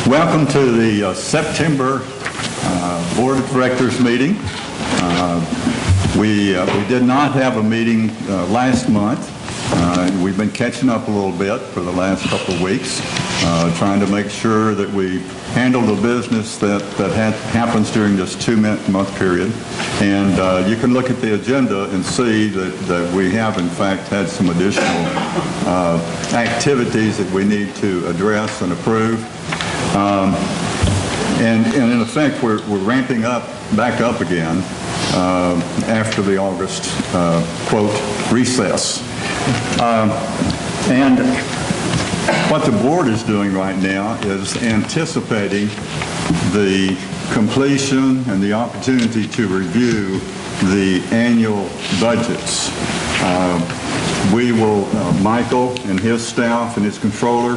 Welcome to the September Board of Directors meeting. We did not have a meeting last month. We've been catching up a little bit for the last couple of weeks, trying to make sure that we handle the business that happens during this 2-month period. And you can look at the agenda and see that we have, in fact, had some additional activities that we need to address and approve. And in effect, we're ramping back up again after the August, quote, recess. And what the board is doing right now is anticipating the completion and the opportunity to review the annual budgets. Michael and his staff and his controller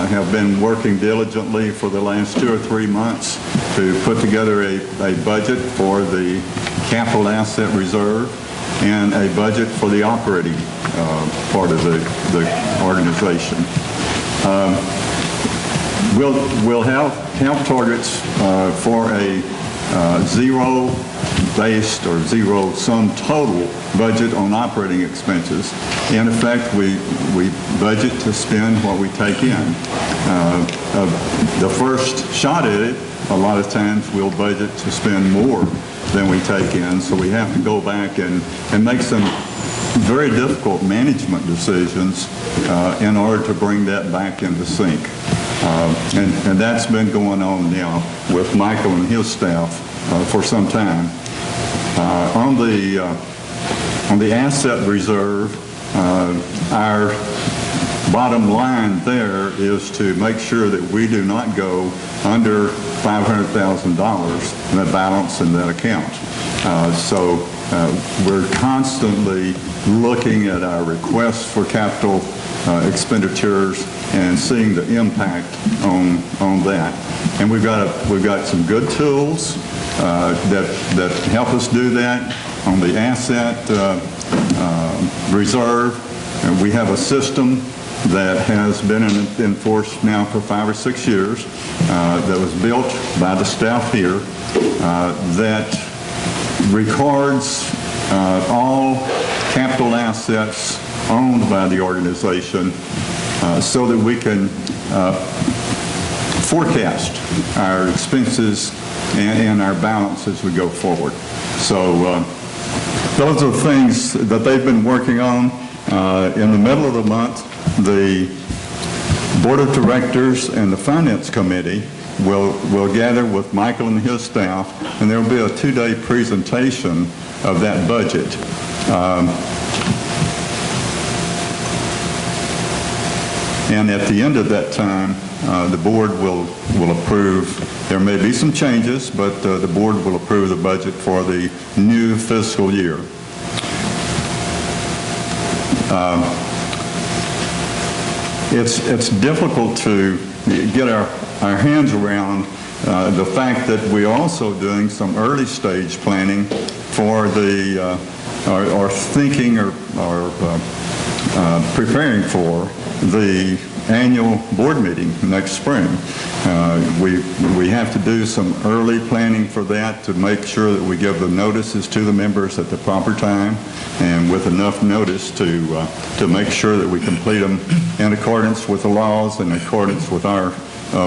have been working diligently for the last 2 or 3 months to put together a budget for the capital asset reserve and a budget for the operating part of the organization. We'll have targets for a zero-based or zero-sum total budget on operating expenses. In effect, we budget to spend what we take in. The first shot at it, a lot of times we'll budget to spend more than we take in, so we have to go back and make some very difficult management decisions in order to bring that back into sync. And that's been going on now with Michael and his staff for some time. On the asset reserve, our bottom line there is to make sure that we do not go under $500,000 in the balance in that account. So we're constantly looking at our requests for capital expenditures and seeing the impact on that. And we've got some good tools that help us do that. On the asset reserve, we have a system that has been in force now for 5 or 6 years that was built by the staff here that records all capital assets owned by the organization so that we can forecast our expenses and our balance as we go forward. So those are things that they've been working on. In the middle of the month, the Board of Directors and the Finance Committee will gather with Michael and his staff, and there will be a 2-day presentation of that budget. And at the end of that time, the board will approve. There may be some changes, but the board will approve the budget for the new fiscal year. It's difficult to get our hands around the fact that we're also doing some early stage planning for the or thinking or preparing for the annual board meeting next spring. We have to do some early planning for that to make sure that we give the notices to the members at the proper time and with enough notice to make sure that we complete them in accordance with the laws and in accordance with our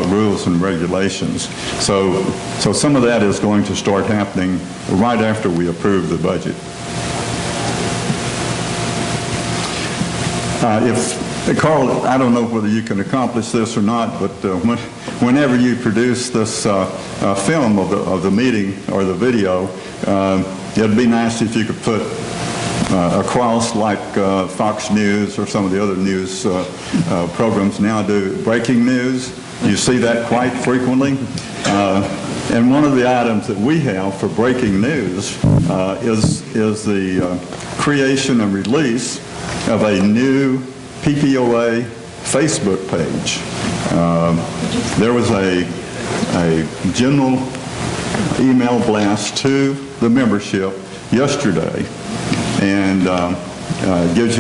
rules and regulations. So some of that is going to start happening right after we approve the budget. Carl, I don't know whether you can accomplish this or not, but whenever you produce this film of the meeting or the video, it'd be nice if you could put across, like Fox News or some of the other news programs now do, breaking news. You see that quite frequently. And one of the items that we have for breaking news is the creation and release of a new PPOA Facebook page. There was a general email blast to the membership yesterday, and it gives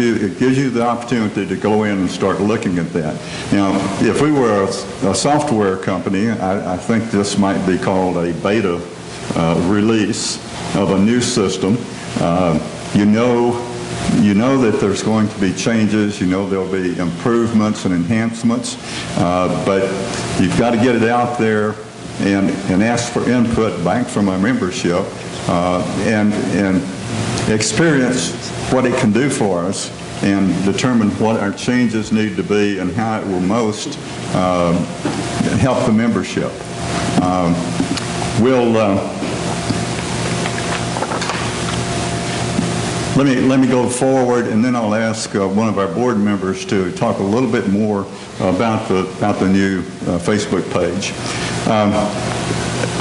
you the opportunity to go in and start looking at that. Now, if we were a software company, I think this might be called a beta release of a new system. You know that there's going to be changes, you know there'll be improvements and enhancements, but you've got to get it out there and ask for input back from our membership and experience what it can do for us and determine what our changes need to be and how it will most help the membership. Let me go forward, and then I'll ask one of our board members to talk a little bit more about the new Facebook page.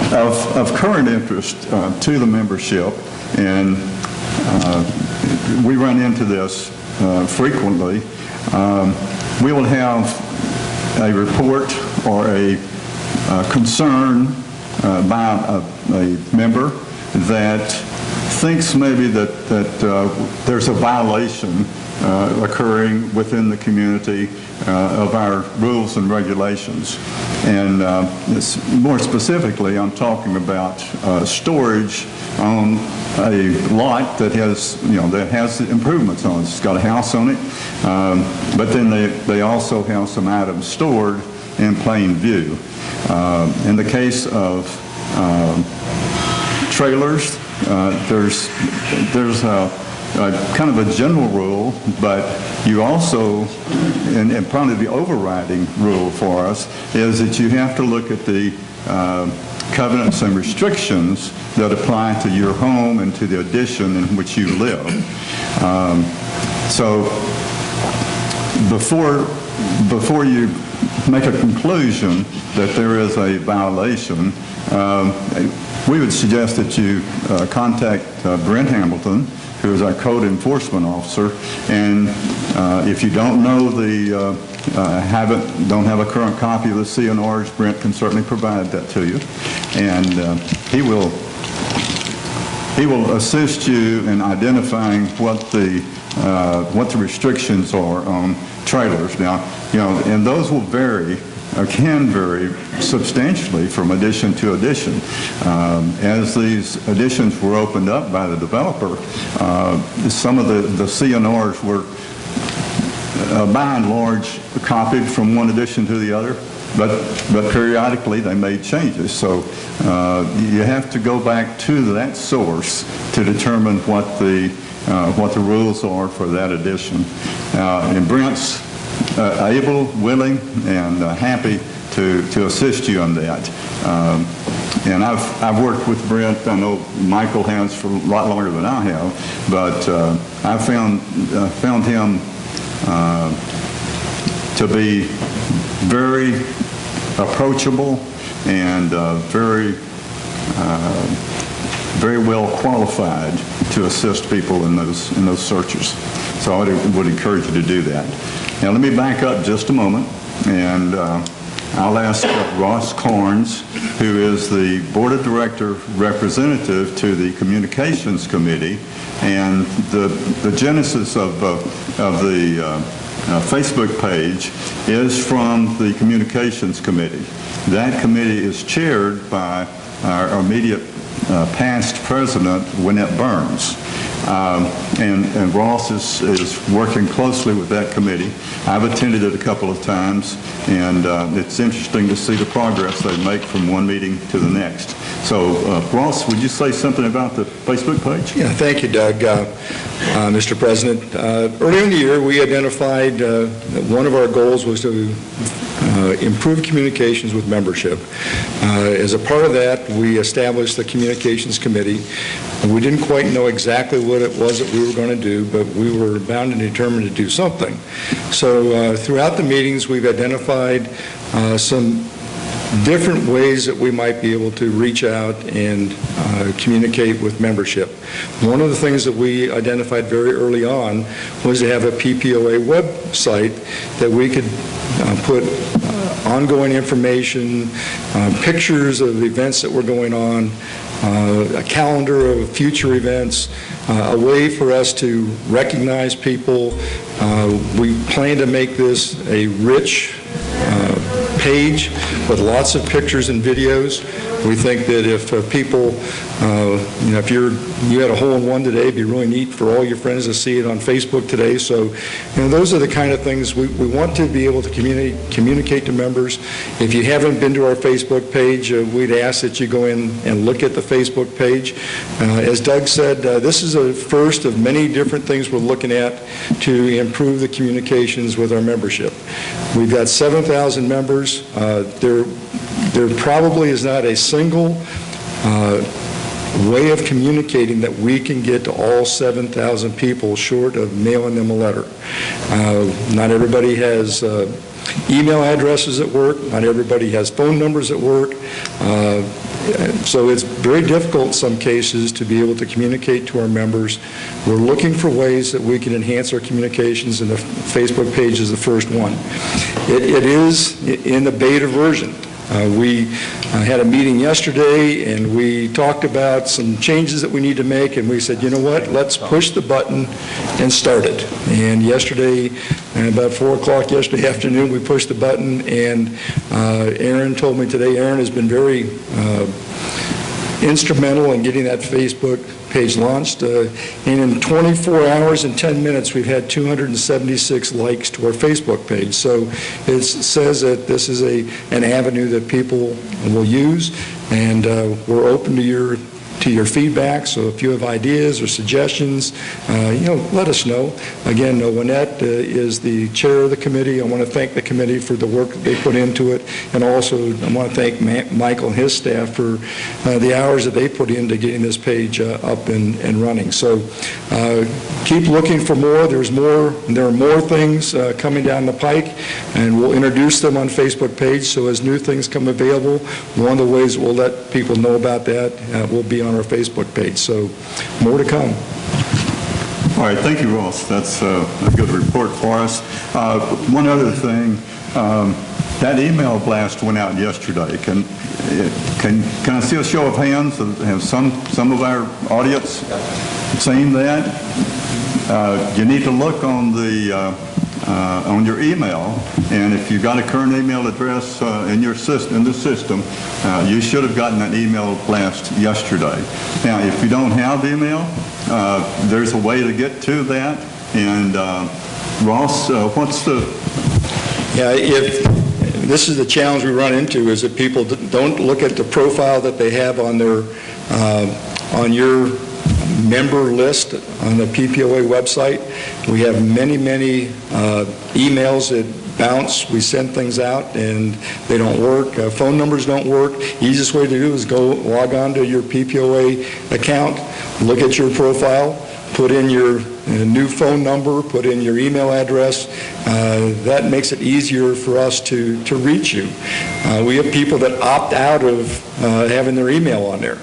Of current interest to the membership, and we run into this frequently, we will have a report or a concern by a member that thinks maybe that there's a violation occurring within the community of our rules and regulations. And more specifically, I'm talking about storage on a lot that has improvements on it. It's got a house on it, but then they also have some items stored in plain view. In the case of trailers, there's kind of a general rule, but you also, and probably the overriding rule for us, is that you have to look at the covenants and restrictions that apply to your home and to the addition in which you live. So before you make a conclusion that there is a violation, we would suggest that you contact Brent Hamilton, who is our code enforcement officer, and if you don't know don't have a current copy of the CNRs, Brent can certainly provide that to you, and he will assist you in identifying what the restrictions are on trailers. Now, and those will vary. Can vary substantially from addition to addition. As these additions were opened up by the developer, some of the CNRs were by and large copied from one addition to the other, but periodically they made changes. So you have to go back to that source to determine what the rules are for that addition. And Brent's able, willing, and happy to assist you on that. And I've worked with Brent. I know Michael has for a lot longer than I have, but I found him to be very approachable and very well qualified to assist people in those searches. So I would encourage you to do that. Now let me back up just a moment, and I'll ask Ross Carnes, who is the Board of Director representative to the Communications Committee, and the genesis of the Facebook page is from the Communications Committee. That committee is chaired by our immediate past president, Winnette Burns. And Ross is working closely with that committee. I've attended it a couple of times, and it's interesting to see the progress they make from one meeting to the next. So, Ross, would you say something about the Facebook page? Yeah, thank you, Doug. Mr. President, earlier in the year, we identified that one of our goals was to improve communications with membership. As a part of that, we established the Communications Committee. We didn't quite know exactly what it was that we were going to do, but we were bound and determined to do something. So throughout the meetings, we've identified some different ways that we might be able to reach out and communicate with membership. One of the things that we identified very early on was to have a PPOA website that we could put ongoing information, pictures of events that were going on, a calendar of future events, a way for us to recognize people. We plan to make this a rich page with lots of pictures and videos. We think that if people, if you had a hole-in-one today, it'd be really neat for all your friends to see it on Facebook today. So, those are the kind of things we want to be able to communicate to members. If you haven't been to our Facebook page, we'd ask that you go in and look at the Facebook page. As Doug said, this is a first of many different things we're looking at to improve the communications with our membership. We've got 7,000 members. There probably is not a single way of communicating that we can get to all 7,000 people short of mailing them a letter. Not everybody has email addresses at work. Not everybody has phone numbers at work. So it's very difficult in some cases to be able to communicate to our members. We're looking for ways that we can enhance our communications, and the Facebook page is the first one. It is in the beta version. We had a meeting yesterday, and we talked about some changes that we need to make, and we said, you know what, let's push the button and start it. And yesterday, about 4 o'clock yesterday afternoon, we pushed the button, and Aaron told me today, Aaron has been very instrumental in getting that Facebook page launched. And in 24 hours and 10 minutes, we've had 276 likes to our Facebook page. So it says that this is an avenue that people will use, and we're open to your feedback. So if you have ideas or suggestions, let us know. Again, Lynette is the chair of the committee. I want to thank the committee for the work that they put into it, and also I want to thank Michael and his staff for the hours that they put into getting this page up and running. So keep looking for more. There are more things coming down the pike, and we'll introduce them on Facebook page. So as new things come available, one of the ways we'll let people know about that will be on our Facebook page. So more to come. All right, thank you, Ross. That's a good report for us. One other thing, that email blast went out yesterday. Can I see a show of hands? Have some of our audience seen that? You need to look on your email, and if you've got a current email address in the system, you should have gotten that email blast yesterday. Now, if you don't have email, there's a way to get to that. And Ross, what's the? Yeah, if this is the challenge we run into, is that people don't look at the profile that they have on their on your member list on the PPOA website. We have many emails that bounce. We send things out and they don't work. Phone numbers don't work. Easiest way to do is go log on to your PPOA account, look at your profile, put in your new phone number, put in your email address. That makes it easier for us to reach you. We have people that opt out of having their email on there.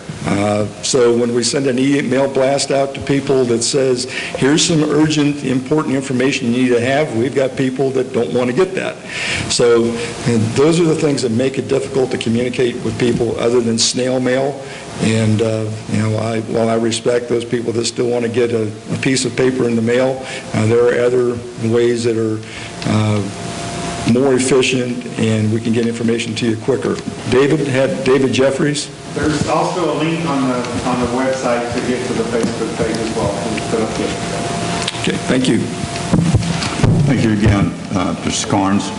So when we send an email blast out to people that says, here's some urgent, important information you need to have, we've got people that don't want to get that. So those are the things that make it difficult to communicate with people other than snail mail. And, while I respect those people that still want to get a piece of paper in the mail, there are other ways that are more efficient, and we can get information to you quicker. David Jeffries. There's also a link on the website to get to the Facebook page as well. Okay, thank you. Thank you again, Mr. Carnes.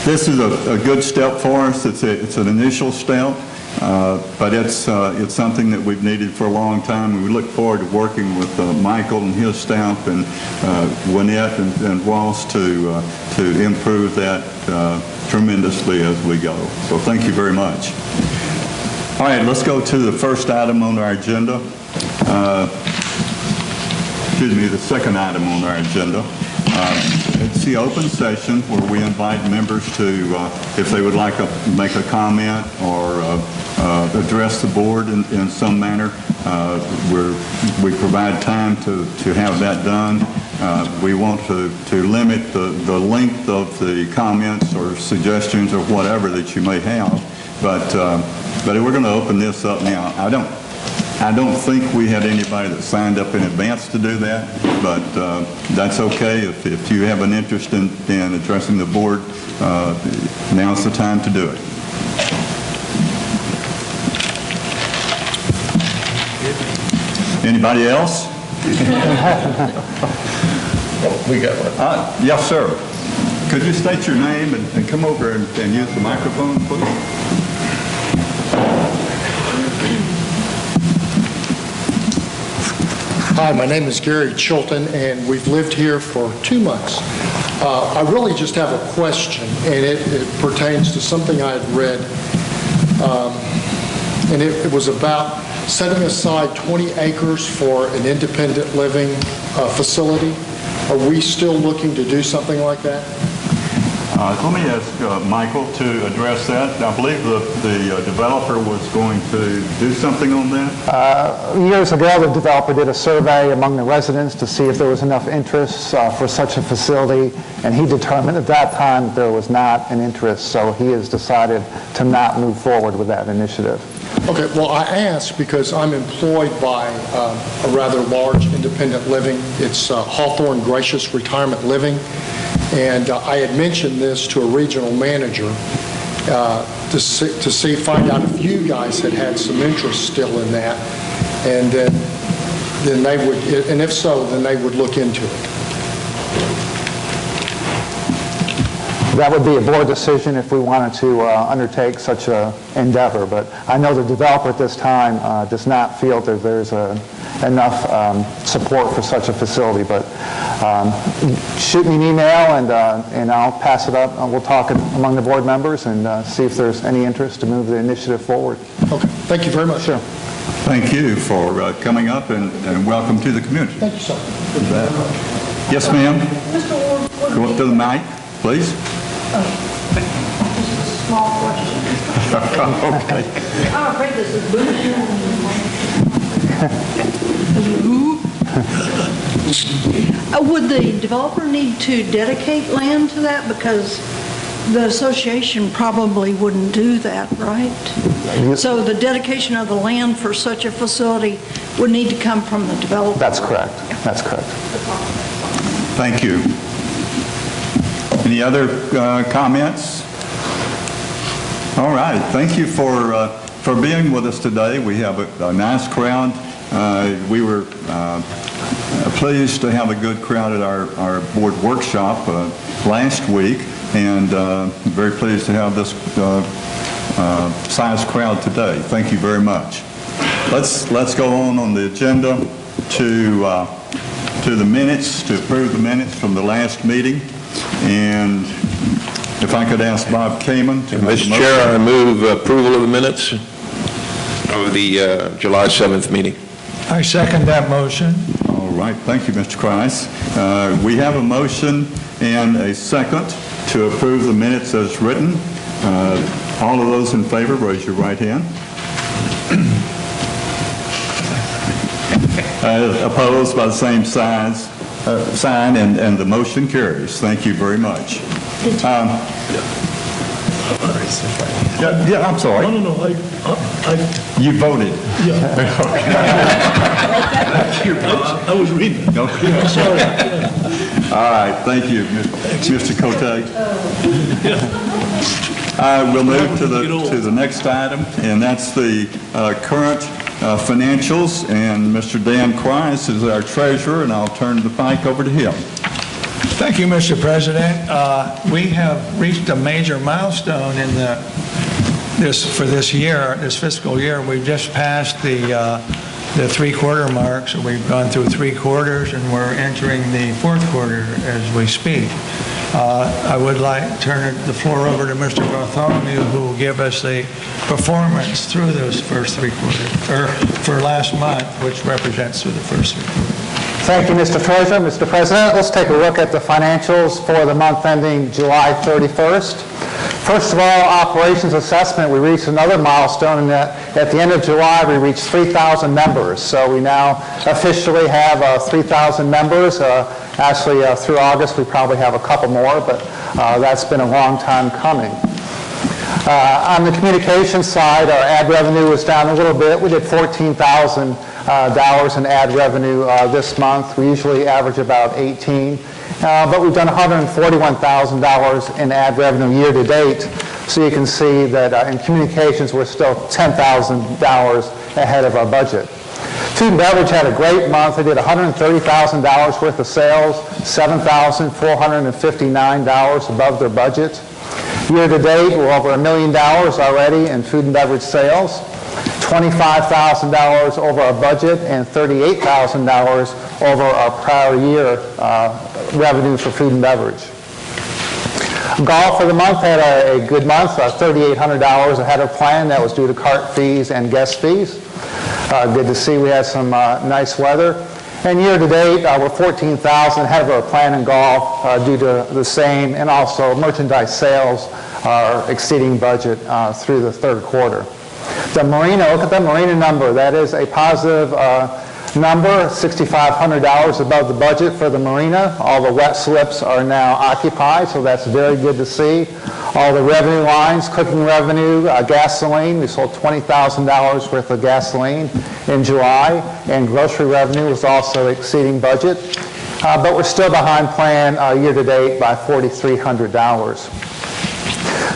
This is a good step for us. It's an initial step. But it's something that we've needed for a long time, and we look forward to working with Michael and his staff and Wynette and Ross to improve that tremendously as we go. So thank you very much. All right, let's go to the first item on our agenda. The second item on our agenda. It's the open session where we invite members to, if they would like to make a comment or address the board in some manner, we provide time to have that done. We want to limit the length of the comments or suggestions or whatever that you may have, but we're going to open this up now. I don't think we had anybody that signed up in advance to do that, but that's okay. If you have an interest in addressing the board, now's the time to do it. Anybody else? We got one. Yes, sir. Could you state your name and come over and use the microphone, please? Hi, my name is Gary Chilton, and we've lived here for 2 months. I really just have a question, and it pertains to something I had read, and it was about setting aside 20 acres for an independent living facility. Are we still looking to do something like that? Let me ask Michael to address that. I believe the developer was going to do something on that. Years ago, the developer did a survey among the residents to see if there was enough interest for such a facility, and he determined at that time that there was not an interest, so he has decided to not move forward with that initiative. Okay, well, I asked because I'm employed by a rather large independent living. It's Hawthorne Gracious Retirement Living, and I had mentioned this to a regional manager to find out if you guys had some interest still in that, and then they would, and if so, then they would look into it. That would be a board decision if we wanted to undertake such an endeavor, but I know the developer at this time does not feel that there's enough support for such a facility, but shoot me an email and I'll pass it up. We'll talk among the board members and see if there's any interest to move the initiative forward. Okay, thank you very much. Sure. Thank you for coming up and welcome to the community. Thank you, sir. Yes, ma'am. Mr. Ward, Go up to the mic, please. just a small question. Okay. I'm afraid this is Would the developer need to dedicate land to that? Because the association probably wouldn't do that, right? So the dedication of the land for such a facility would need to come from the developer. That's correct. That's correct. Thank you. Any other comments? All right. Thank you for being with us today. We have a nice crowd. We were pleased to have a good crowd at our board workshop last week, and very pleased to have this size crowd today. Thank you very much. Let's go on the agenda to the minutes, to approve the minutes from the last meeting. And if I could ask Bob Kamen to make a Mr. motion. Chair, I move approval of the minutes of the July 7th meeting. I second that motion. All right, thank you, Mr. Kreis. We have a motion and a second to approve the minutes as written. All of those in favor, raise your right hand. Opposed by the same sign, and the motion carries. Thank you very much. Yeah, I'm sorry. No, You voted. I was reading. Okay. Sorry. All right, thank you, Mr. Cote. We'll move to the next item, and that's the current financials, and Mr. Dan Kreis is our treasurer, and I'll turn the mic over to him. Thank you, Mr. President. We have reached a major milestone in this fiscal year. We've just passed the three-quarter mark, so we've gone through 3 quarters, and we're entering the 4th quarter as we speak. I would like to turn the floor over to Mr. Bartholomew, who will give us the performance through those first 3 quarters, or for last month, which represents through the first 3 quarters. Thank you, Mr. Treasurer. Mr. President, let's take a look at the financials for the month ending July 31st. First of all, operations assessment, we reached another milestone in that at the end of July, we reached 3,000 members. So we now officially have 3,000 members. Actually, through August, we probably have a couple more, but that's been a long time coming. On the communication side, our ad revenue was down a little bit. We did $14,000 in ad revenue this month. We usually average about 18, but we've done $141,000 in ad revenue year to date. So you can see that in communications, we're still $10,000 ahead of our budget. Food and beverage had a great month. They did $130,000 worth of sales, $7,459 above their budget. Year to date, we're over $1 million already in food and beverage sales, $25,000 over our budget, and $38,000 over our prior year revenue for food and beverage. Golf for the month had a good month, $3,800 ahead of plan. That was due to cart fees and guest fees. Good to see we had some nice weather. And year to date, we're $14,000 ahead of our plan in golf due to the same, and also merchandise sales are exceeding budget through the third quarter. The marina, look at the marina number. That is a positive number, $6,500 above the budget for the marina. All the wet slips are now occupied, so that's very good to see. All the revenue lines, cooking revenue, gasoline, we sold $20,000 worth of gasoline in July, and grocery revenue was also exceeding budget. But we're still behind plan year to date by $4,300.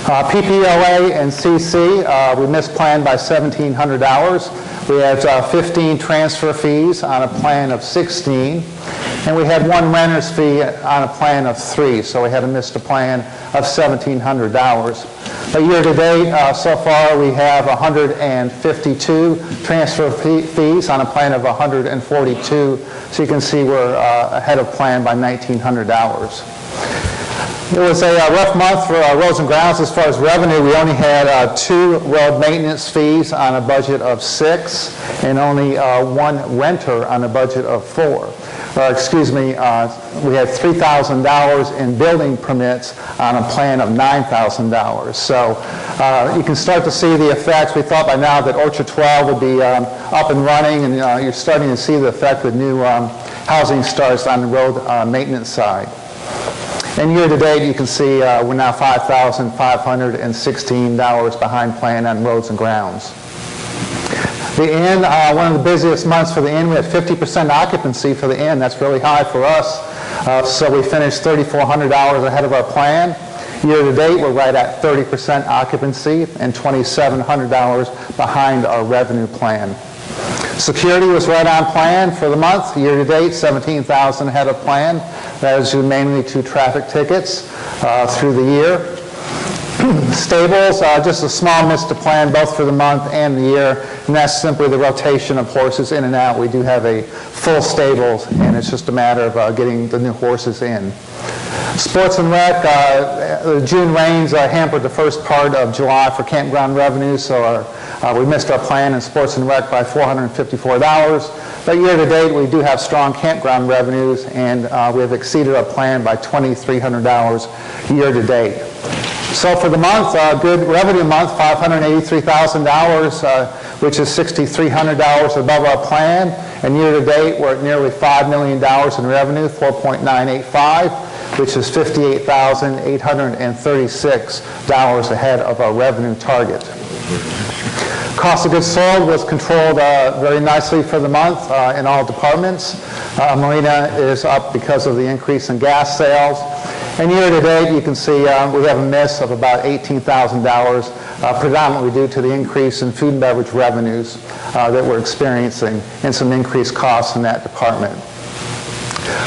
PPOA and CC, we missed plan by $1,700. We had 15 transfer fees on a plan of 16, and we had one renter's fee on a plan of 3, so we had missed a plan of $1,700. But year to date, so far, we have 152 transfer fees on a plan of 142, so you can see we're ahead of plan by $1,900. It was a rough month for roads and grounds as far as revenue. We only had 2 road maintenance fees on a budget of 6, and only 1 renter on a budget of 4. We had $3,000 in building permits on a plan of $9,000. So you can start to see the effects. We thought by now that Orchard 12 would be up and running, and you're starting to see the effect with new housing starts on the road maintenance side. And year to date, you can see we're now $5,516 behind plan on roads and grounds. The inn, one of the busiest months for the inn, we had 50% occupancy for the inn. That's really high for us. So we finished $3,400 ahead of our plan. Year to date, we're right at 30% occupancy and $2,700 behind our revenue plan. Security was right on plan for the month. Year to date, $17,000 ahead of plan. That is due mainly to traffic tickets through the year. Stables, just a small miss to plan both for the month and the year, and that's simply the rotation of horses in and out. We do have a full stables, and it's just a matter of getting the new horses in. Sports and rec, the June rains hampered the first part of July for campground revenue, so we missed our plan in sports and rec by $454. But year to date, we do have strong campground revenues, and we have exceeded our plan by $2,300 year to date. So for the month, good revenue month, $583,000, which is $6,300 above our plan. And year to date, we're at nearly $5 million in revenue, 4.985, which is $58,836 ahead of our revenue target. Cost of goods sold was controlled very nicely for the month in all departments. Marina is up because of the increase in gas sales. And year to date, you can see we have a miss of about $18,000, predominantly due to the increase in food and beverage revenues that we're experiencing and some increased costs in that department.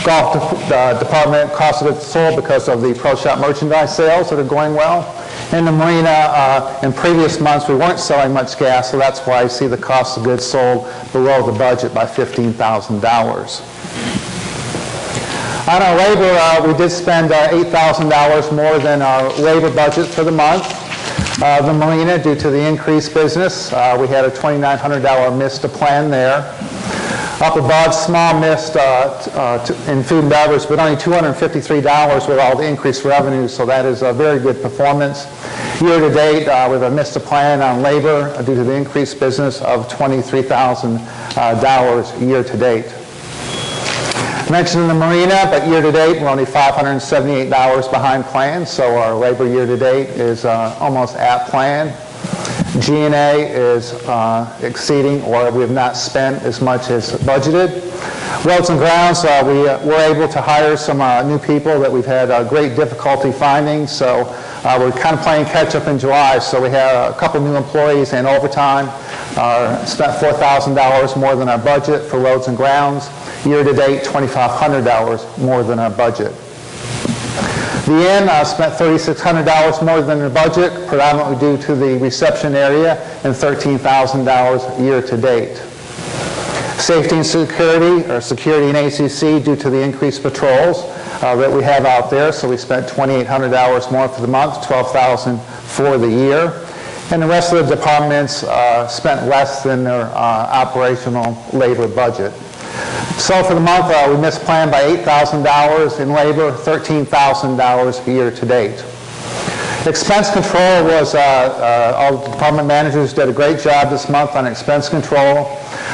Golf department cost of goods sold because of the pro shop merchandise sales that are going well. In the marina, in previous months, we weren't selling much gas, so that's why you see the cost of goods sold below the budget by $15,000. On our labor, we did spend $8,000 more than our labor budget for the month. The marina, due to the increased business, we had a $2,900 miss to plan there. Up above, small miss in food and beverage, but only $253 with all the increased revenue, so that is a very good performance. Year to date, we have missed a plan on labor due to the increased business of $23,000 year to date. I mentioned in the marina, but year to date, we're only $578 behind plan, so our labor year to date is almost at plan. G&A is exceeding, or we have not spent as much as budgeted. Roads and grounds, we were able to hire some new people that we've had great difficulty finding, so we're kind of playing catch up in July. So we had a couple new employees and overtime, spent $4,000 more than our budget for roads and grounds. Year to date, $2,500 more than our budget. The inn spent $3,600 more than the budget, predominantly due to the reception area, and $13,000 year to date. Safety and security, or security and ACC, due to the increased patrols that we have out there, so we spent $2,800 more for the month, $12,000 for the year. And the rest of the departments spent less than their operational labor budget. So for the month, we missed plan by $8,000 in labor, $13,000 year to date. Expense control was, all the department managers did a great job this month on expense control.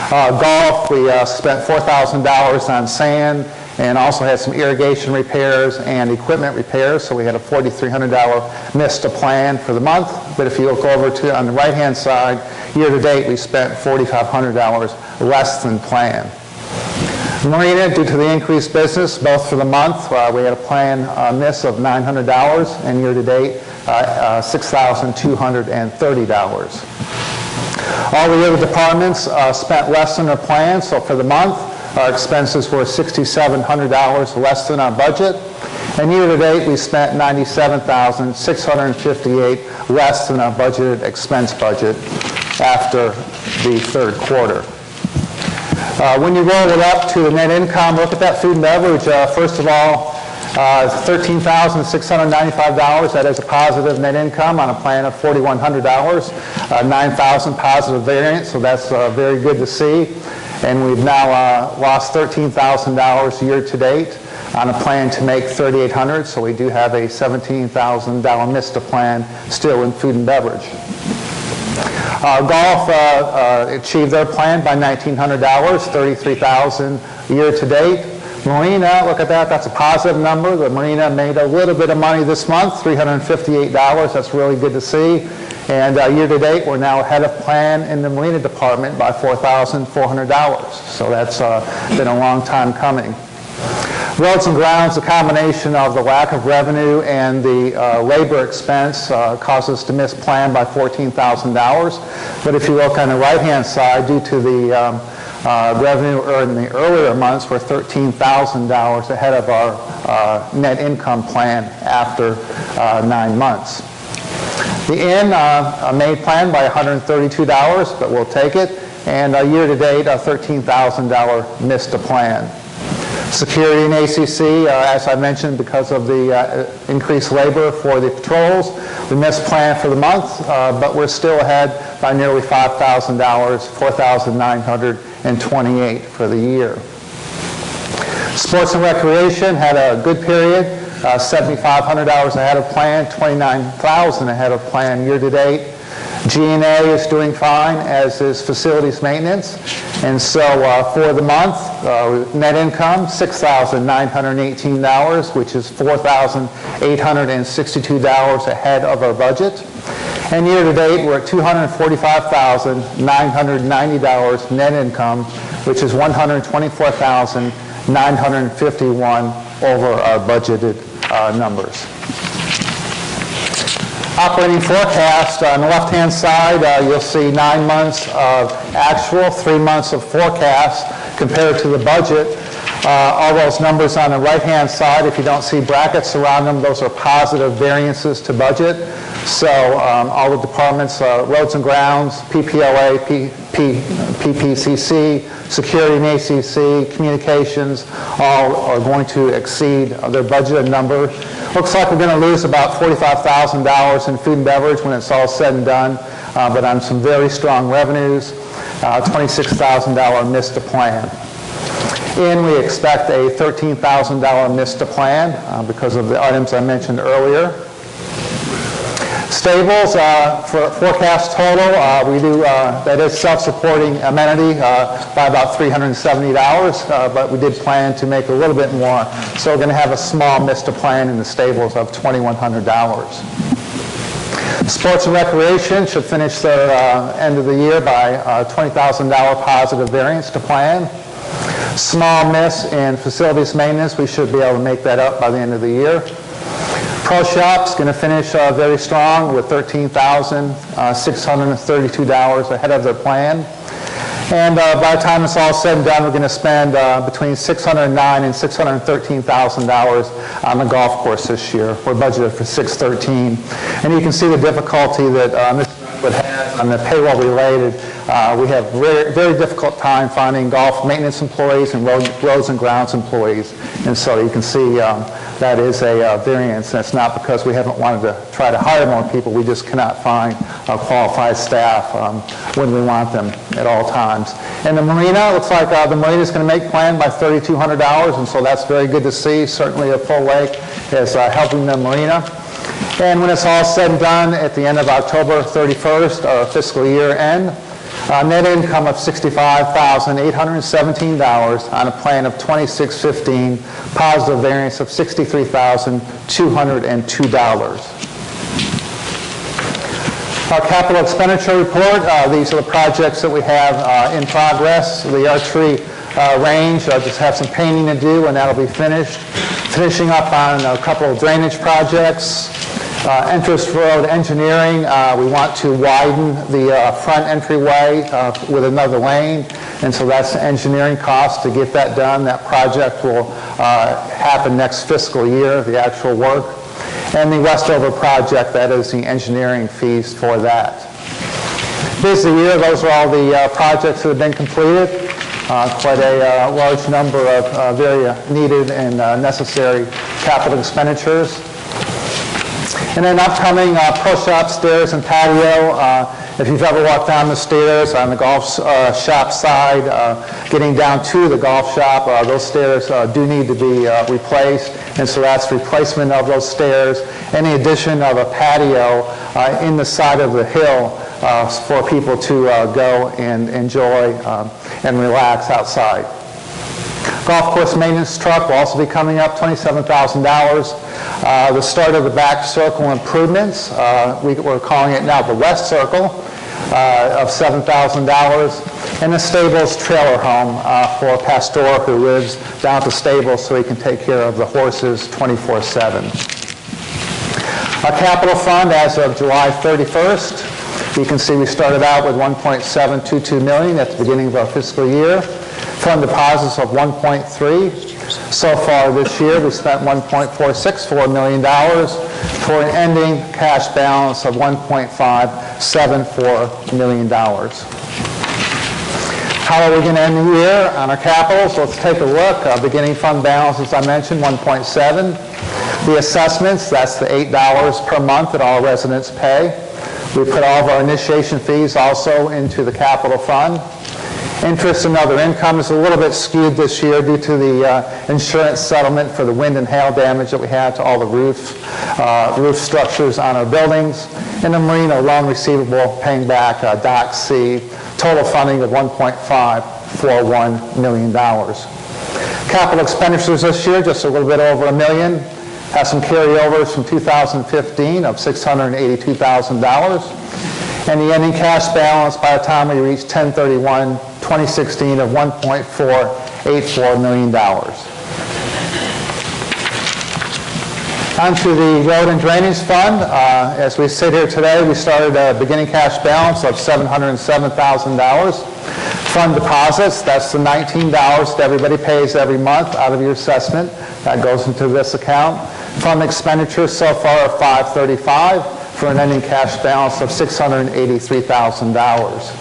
Golf, we spent $4,000 on sand and also had some irrigation repairs and equipment repairs, so we had a $4,300 miss to plan for the month. But if you look over to on the right-hand side, year to date, we spent $4,500 less than planned. Marina, due to the increased business, both for the month, we had a plan miss of $900, and year to date, $6,230. All the other departments spent less than their plan, so for the month, our expenses were $6,700 less than our budget, and year to date, we spent $97,658 less than our budgeted expense budget after the third quarter. When you roll it up to the net income, look at that food and beverage. First of all, $13,695. That is a positive net income on a plan of $4,100. $9,000 positive variance, so that's very good to see. And we've now lost $13,000 year to date on a plan to make $3,800. So we do have a $17,000 miss to plan still in food and beverage. Golf achieved their plan by $1,900, $33,000 year to date. Marina, look at that, that's a positive number. The Marina made a little bit of money this month, $358, that's really good to see. And year to date, we're now ahead of plan in the Marina department by $4,400. So that's been a long time coming. Roads and grounds, a combination of the lack of revenue and the labor expense caused us to miss plan by $14,000. But if you look on the right-hand side, due to the revenue earned in the earlier months, we're $13,000 ahead of our net income plan after 9 months. The inn made plan by $132, but we'll take it. And year to date, a $13,000 missed a plan. Security and ACC, as I mentioned, because of the increased labor for the patrols, we missed plan for the month, but we're still ahead by nearly $5,000, $4,928 for the year. Sports and recreation had a good period, $7,500 ahead of plan, $29,000 ahead of plan year to date. G&A is doing fine, as is facilities maintenance. And so for the month, net income, $6,918, which is $4,862 ahead of our budget. And year to date, we're at $245,990 net income, which is $124,951 over our budgeted numbers. Operating forecast, on the left-hand side, you'll see 9 months of actual, 3 months of forecast compared to the budget. All those numbers on the right-hand side, if you don't see brackets around them, those are positive variances to budget. So all the departments, roads and grounds, PPLA, PPCC, security and ACC, communications, all are going to exceed their budgeted number. Looks like we're going to lose about $45,000 in food and beverage when it's all said and done, but on some very strong revenues, $26,000 missed a plan. And we expect a $13,000 miss to plan because of the items I mentioned earlier. Stables, for forecast total, we do, that is self-supporting amenity by about $370, but we did plan to make a little bit more. So we're going to have a small miss to plan in the stables of $2,100. Sports and recreation should finish their end of the year by $20,000 positive variance to plan. Small miss in facilities maintenance, we should be able to make that up by the end of the year. Pro Shop's going to finish very strong with $13,632 ahead of their plan. And by the time it's all said and done, we're going to spend between $609,000 and $613,000 on the golf course this year. We're budgeted for $613,000. And you can see the difficulty that Mr. Wood has on the payroll related. We have very, very difficult time finding golf maintenance employees and roads and grounds employees. And so you can see that is a variance. That's not because we haven't wanted to try to hire more people. We just cannot find qualified staff when we want them at all times. And the marina, looks like the marina is going to make plan by $3,200, and so that's very good to see. Certainly a full lake is helping the marina. And when it's all said and done at the end of October 31st, our fiscal year end, net income of $65,817 on a plan of $2,615, positive variance of $63,202. Our capital expenditure report, these are the projects that we have in progress. The archery range, just have some painting to do and that'll be finished. Finishing up on a couple of drainage projects. Entrance road engineering, we want to widen the front entryway with another lane, and so that's the engineering cost to get that done. That project will happen next fiscal year, the actual work. And the Westover project, that is the engineering fees for that. Busy year, those are all the projects that have been completed. Quite a large number of very needed and necessary capital expenditures. And then upcoming pro shop stairs and patio. If you've ever walked down the stairs on the golf shop side, getting down to the golf shop, those stairs do need to be replaced. And so that's replacement of those stairs and the addition of a patio in the side of the hill for people to go and enjoy and relax outside. Golf course maintenance truck will also be coming up, $27,000. The start of the back circle improvements, we're calling it now the West Circle, of $7,000. And the Stables trailer home for Pastor, who lives down at the stables so he can take care of the horses 24/7. Our capital fund as of July 31st, you can see we started out with $1.722 million at the beginning of our fiscal year. Fund deposits of $1.3. So far this year, we spent $1.464 million for an ending cash balance of $1.574 million. How are we going to end the year on our capital? So let's take a look. Beginning fund balance, as I mentioned, $1.7. The assessments, that's the $8 per month that all residents pay. We put all of our initiation fees also into the capital fund. Interest and other income is a little bit skewed this year due to the insurance settlement for the wind and hail damage that we had to all the roof structures on our buildings. And the marina loan receivable paying back Doc C, total funding of $1.541 million. Capital expenditures this year, just a little bit over $1 million. Have some carryovers from 2015 of $682,000. And the ending cash balance by the time we reach 10/31/2016 of $1.484 million. On to the road and drainage fund. As we sit here today, we started a beginning cash balance of $707,000. Fund deposits, that's the $19 that everybody pays every month out of your assessment. That goes into this account. Fund expenditures so far are $535,000 for an ending cash balance of $683,000.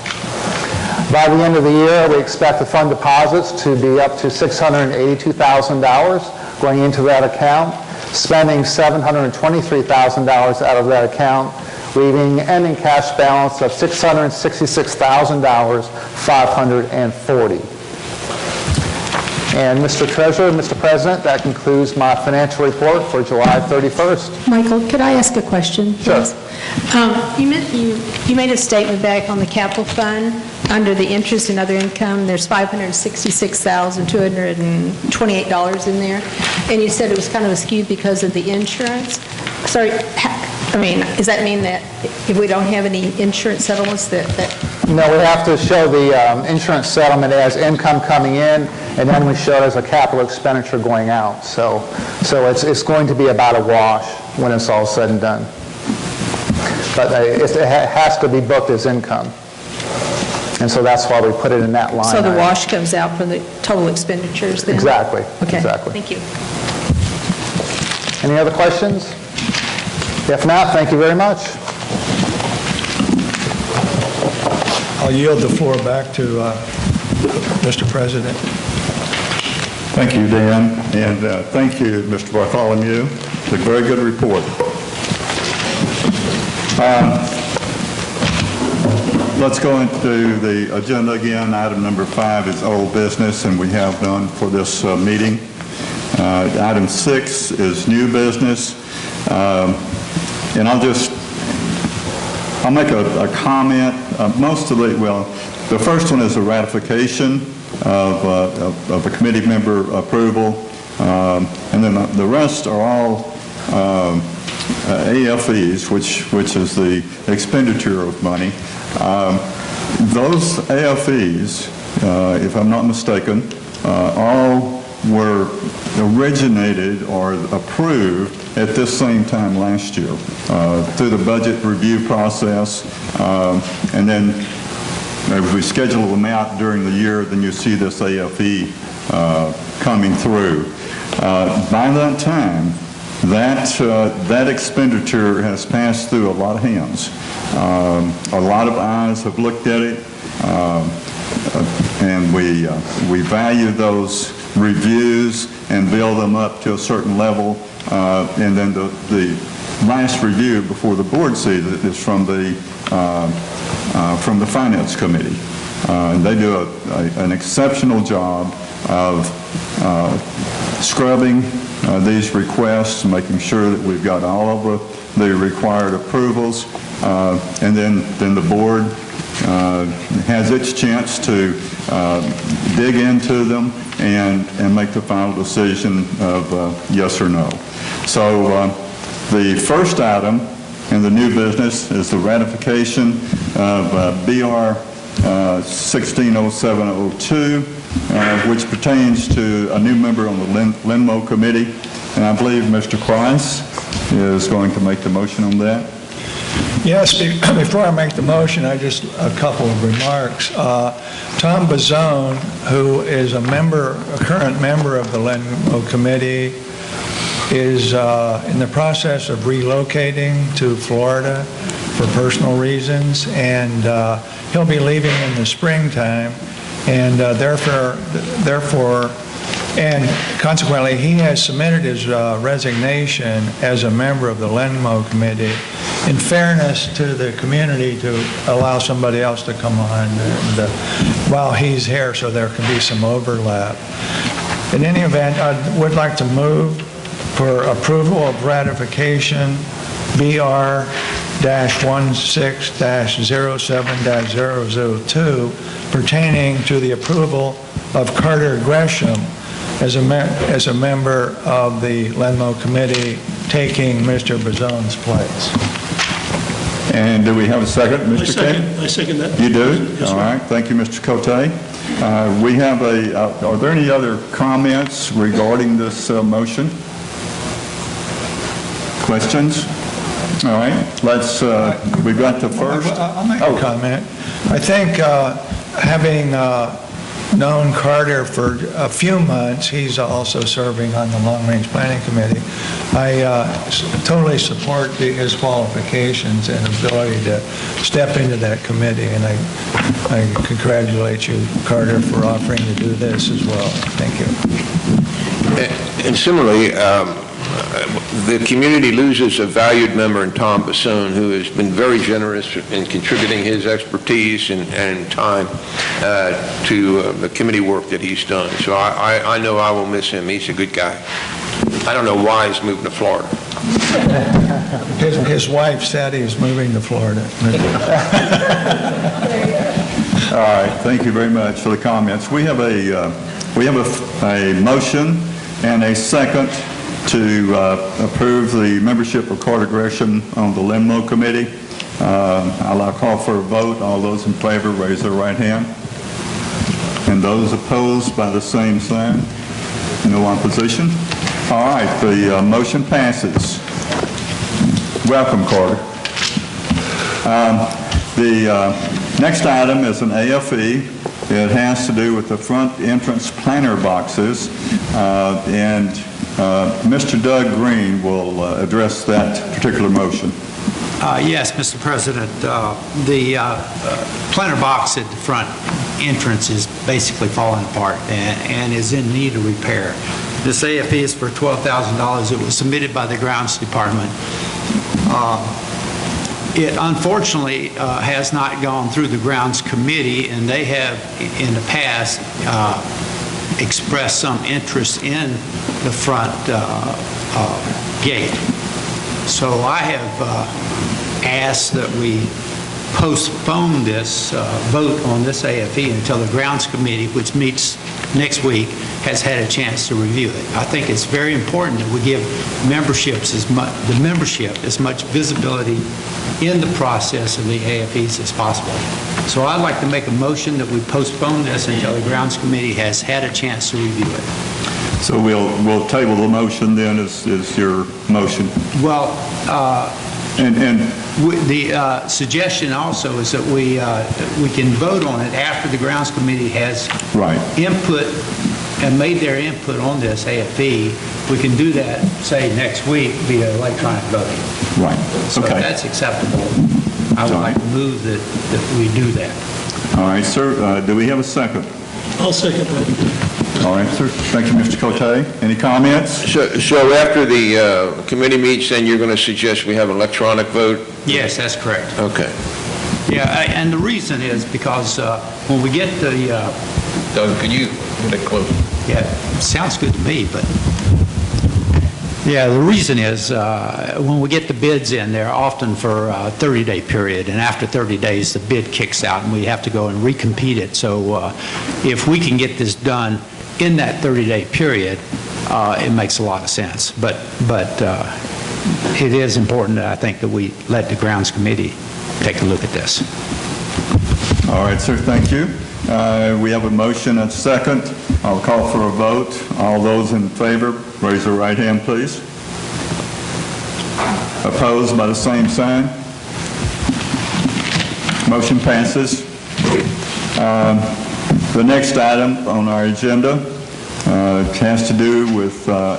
By the end of the year, we expect the fund deposits to be up to $682,000 going into that account, spending $723,000 out of that account, leaving an ending cash balance of $666,540. And Mr. Treasurer, Mr. President, that concludes my financial report for July 31st. Michael, could I ask a question, Sure. please? You made a statement back on the capital fund, under the interest and other income, there's $566,228 in there, and you said it was kind of skewed because of the insurance. Sorry, does that mean that if we don't have any insurance settlements that No, we have to show the insurance settlement as income coming in, and then we show it as a capital expenditure going out. So it's going to be about a wash when it's all said and done. But it has to be booked as income. And so that's why we put it in that line. So the item. wash comes out from the total expenditures then? Exactly. Okay, Exactly. thank you. Any other questions? If not, thank you very much. I'll yield the floor back to Mr. President. Thank you, Dan, and thank you, Mr. Bartholomew. It's a very good report. Let's go into the agenda again. Item number 5 is old business, and we have none for this meeting. Item 6 is new business, and I'll make a comment. The first one is a ratification of a committee member approval, and then the rest are all AFEs, which is the expenditure of money. Those AFEs, if I'm not mistaken, all were originated or approved at this same time last year through the budget review process, and then if we schedule them out during the year, then you see this AFE coming through. By that time, that expenditure has passed through a lot of hands. A lot of eyes have looked at it, and we value those reviews and build them up to a certain level, and then the last review before the board sees it is from the Finance Committee. And they do an exceptional job of scrubbing these requests, making sure that we've got all of the required approvals, and then the board has its chance to dig into them and make the final decision of yes or no. So the first item in the new business is the ratification of BR 160702, which pertains to a new member on the Lenmo Committee. And I believe Mr. Price is going to make the motion on that. Yes, before I make the motion, a couple of remarks. Tom Bazzone, who is a current member of the Lenmo Committee, is in the process of relocating to Florida for personal reasons, and he'll be leaving in the springtime, and therefore, and consequently, he has submitted his resignation as a member of the Lenmo Committee in fairness to the community to allow somebody else to come on while he's here so there can be some overlap. In any event, I would like to move for approval of ratification BR-16-07-002 pertaining to the approval of Carter Gresham as a member of the Lenmo Committee, taking Mr. Bazzone's place. And do we have a second, Mr. King? I second that. You do? Yes, All right. Thank you, Mr. Cote. We have are there any other comments regarding this motion? Questions? All right. We've got the first. I'll make a comment. I think having known Carter for a few months, he's also serving on the Long Range Planning Committee. I totally support his qualifications and ability to step into that committee, and I congratulate you, Carter, for offering to do this as well. Thank you. And similarly, the community loses a valued member in Tom Bassoon, who has been very generous in contributing his expertise and time to the committee work that he's done. So I know I will miss him. He's a good guy. I don't know why he's moving to Florida. His wife said he was moving to Florida. All right, thank you very much for the comments. We have a motion and a second to approve the membership of Carter Gresham on the Limno Committee. I'll call for a vote. All those in favor, raise their right hand. And those opposed by the same sign. No opposition. All right, the motion passes. Welcome, Carter. The next item is an AFE. It has to do with the front entrance planter boxes, and Mr. Doug Green will address that particular motion. Yes, Mr. President. The planter box at the front entrance is basically falling apart and is in need of repair. This AFE is for $12,000. It was submitted by the Grounds Department. It unfortunately has not gone through the Grounds Committee, and they have in the past expressed some interest in the front gate. So I have asked that we postpone this vote on this AFE until the Grounds Committee, which meets next week, has had a chance to review it. I think it's very important that we give the membership as much visibility in the process of the AFEs as possible. So I'd like to make a motion that we postpone this until the Grounds Committee has had a chance to review it. So we'll table the motion then is your motion. Well, and the suggestion also is that we can vote on it after the Grounds Committee has input and made their input on this AFE. We can do that, say, next week via electronic voting. Right. So okay. If that's acceptable, I would like to move that we do that. All right, sir. Do we have a second? I'll second that. All right, sir. Thank you, Mr. Cote. Any comments? So after the committee meets, then you're going to suggest we have an electronic vote? Yes, that's correct. Okay. Yeah, and the reason is because when we get the... Doug, could you get it close? Yeah, sounds good to me, but... Yeah, the reason is when we get the bids in, they're often for a 30-day period, and after 30 days, the bid kicks out, and we have to go and recompete it. So if we can get this done in that 30-day period, it makes a lot of sense. But it is important, I think, that we let the Grounds Committee take a look at this. All right, sir. Thank you. We have a motion and a second. I'll call for a vote. All those in favor, raise your right hand, please. Opposed by the same sign. Motion passes. The next item on our agenda has to do with a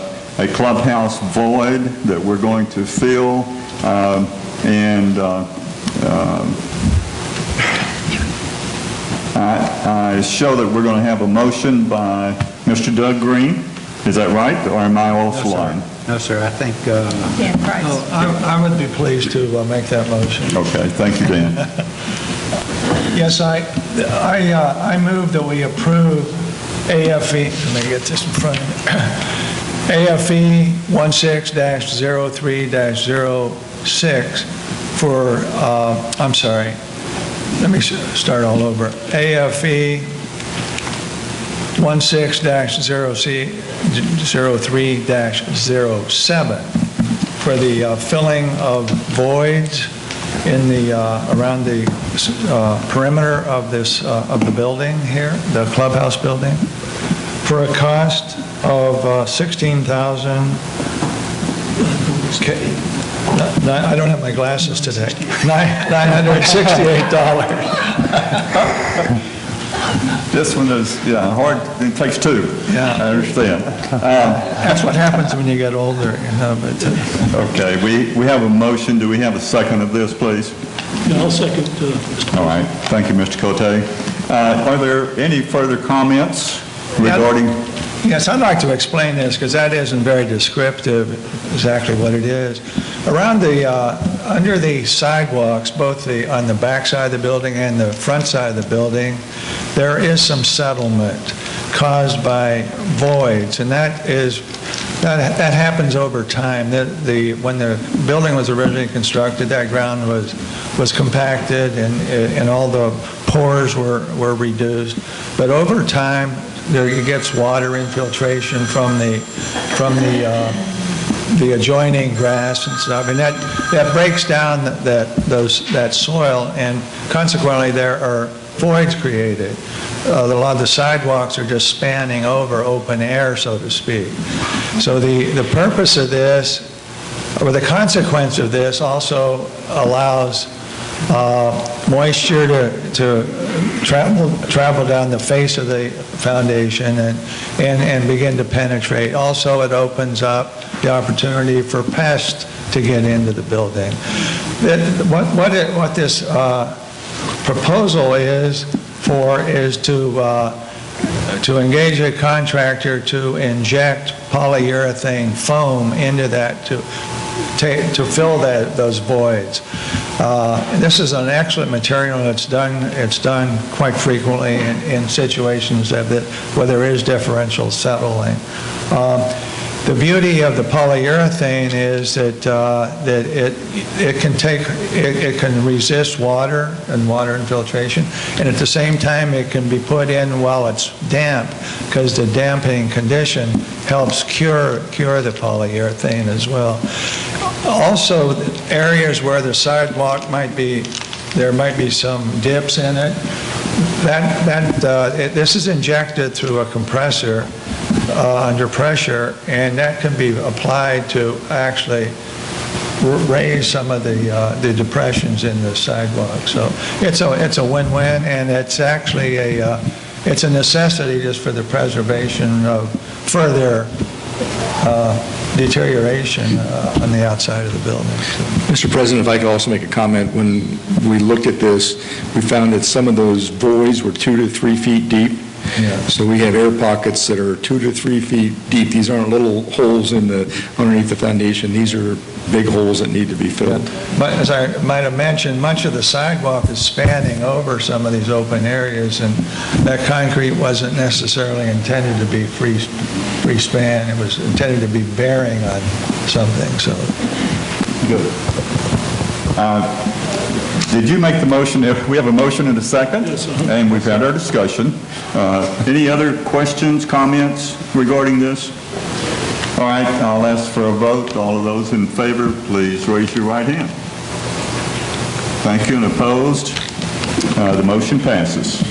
clubhouse void that we're going to fill, I show that we're going to have a motion by Mr. Doug Green. Is that right, or am I offline? No, sir. I think... Dan Price. I would be pleased to make that motion. Okay. Thank you, Dan. Yes, I move that we approve AFE, let me get this in front of me, AFE 16-03-06 for, I'm sorry, let me start all over. AFE 16-03-07 for the filling of voids in the around the perimeter of this of the building here, the clubhouse building, for a cost of $16,000. I don't have my glasses today. $968. This one is hard. It takes two. Yeah, I understand. That's what happens when you get older. You know, but, okay, we have a motion. Do we have a second of this, please? Yeah, I'll second. All right. Thank you, Mr. Cote. Are there any further comments regarding? Yes, I'd like to explain this because that isn't very descriptive, exactly what it is. Around the, under the sidewalks, both on the back side of the building and the front side of the building, there is some settlement caused by voids, and that happens over time. When the building was originally constructed, that ground was compacted and all the pores were reduced. But over time, it gets water infiltration from the adjoining grass and stuff, and that breaks down that soil, and consequently there are voids created. A lot of the sidewalks are just spanning over open air, so to speak. So the purpose of this, or the consequence of this, also allows moisture to travel down the face of the foundation and begin to penetrate. Also, it opens up the opportunity for pests to get into the building. What this proposal is to engage a contractor to inject polyurethane foam into that to fill those voids. This is an excellent material. It's done quite frequently in situations where there is differential settling. The beauty of the polyurethane is that it can resist water and water infiltration, and at the same time it can be put in while it's damp, because the damping condition helps cure the polyurethane as well. Also, areas where the sidewalk there might be some dips in it. This is injected through a compressor under pressure, and that can be applied to actually raise some of the depressions in the sidewalk. So it's a win-win, and it's actually it's a necessity just for the preservation of further deterioration on the outside of the building. Mr. President, if I could also make a comment. When we looked at this, we found that some of those voids were 2 to 3 feet deep. Yeah. So we have air pockets that are 2 to 3 feet deep. These aren't little holes underneath the foundation. These are big holes that need to be filled. But as I might have mentioned, much of the sidewalk is spanning over some of these open areas, and that concrete wasn't necessarily intended to be free span. It was intended to be bearing on something. So Good. Did you make the motion? We have a motion and a second, Yes, and we've had our discussion. Any other questions, comments regarding this? All right, I'll ask for a vote. All of those in favor, please raise your right hand. Thank you, and opposed? The motion passes.